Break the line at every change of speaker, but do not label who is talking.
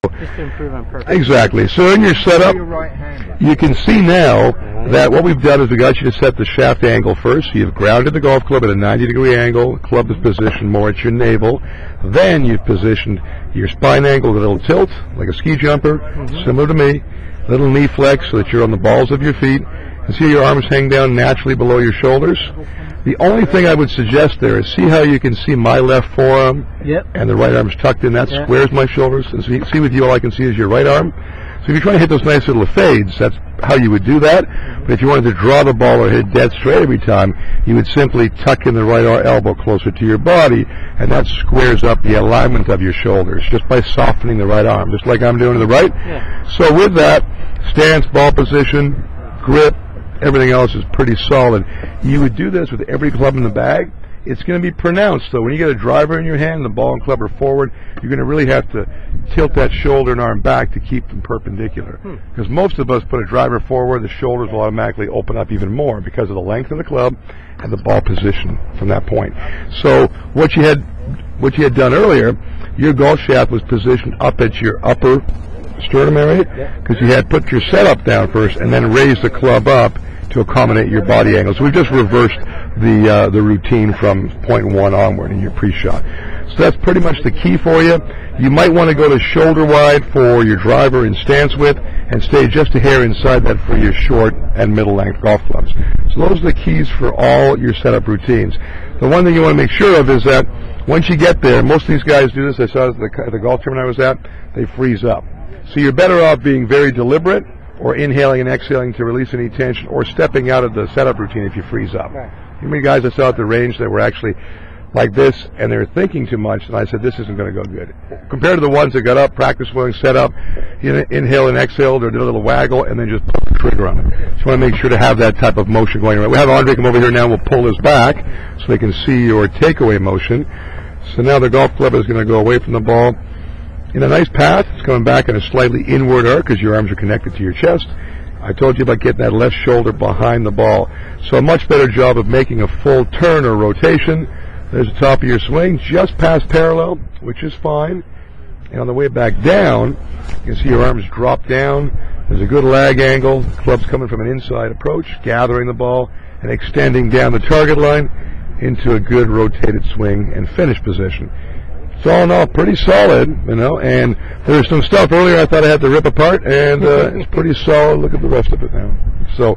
Just to improve on purpose.
Exactly. So in your setup, you can see now that what we've done is we got you to set the shaft angle first. So you've grounded the golf club at a 90-degree angle. The club is positioned more at your navel. Then you've positioned your spine angle with a little tilt, like a ski jumper, similar to me. Little knee flex so that you're on the balls of your feet. And see your arms hang down naturally below your shoulders. The only thing I would suggest there is see how you can see my left forearm and the right arm's tucked in. That squares my shoulders. And see with you all I can see is your right arm. So if you're trying to hit those nice little fades, that's how you would do that. But if you wanted to draw the ball or hit dead straight every time, you would simply tuck in the right elbow closer to your body, and that squares up the alignment of your shoulders just by softening the right arm, just like I'm doing to the right. So with that, stance, ball position, grip, everything else is pretty solid. You would do this with every club in the bag. It's going to be pronounced, though. When you get a driver in your hand and the ball and club are forward, you're going to really have to tilt that shoulder and arm back to keep them perpendicular. Because most of us put a driver forward, the shoulders will automatically open up even more because of the length of the club and the ball position from that point. So what you had done earlier, your golf shaft was positioned up at your upper sternum area because you had put your setup down first and then raised the club up to accommodate your body angle. So we've just reversed the routine from point one onward in your pre-shot. So that's pretty much the key for you. You might want to go to shoulder wide for your driver and stance width and stay just a hair inside that for your short and middle length golf clubs. So those are the keys for all your setup routines. The one thing you want to make sure of is that once you get there, most of these guys do this. I saw at the golf tournament I was at, they freeze up. So you're better off being very deliberate or inhaling and exhaling to release any tension, or stepping out of the setup routine if you freeze up. How many guys I saw at the range that were actually like this, and they were thinking too much, and I said, this isn't going to go good. Compared to the ones that got up, practice swing, set up, inhale and exhaled, or did a little waggle, and then just put the trigger on it. So you want to make sure to have that type of motion going around. We have Andre come over here now, we'll pull this back so they can see your takeaway motion. So now the golf club is going to go away from the ball in a nice path. It's coming back in a slightly inward arc because your arms are connected to your chest. I told you about getting that left shoulder behind the ball. So a much better job of making a full turn or rotation. There's the top of your swing, just past parallel, which is fine. And on the way back down, you can see your arms drop down. There's a good lag angle. The club's coming from an inside approach, gathering the ball and extending down the target line into a good rotated swing and finish position. So all in all, pretty solid, and there's some stuff earlier I thought I had to rip apart, and it's pretty solid. Look at the rest of it now. So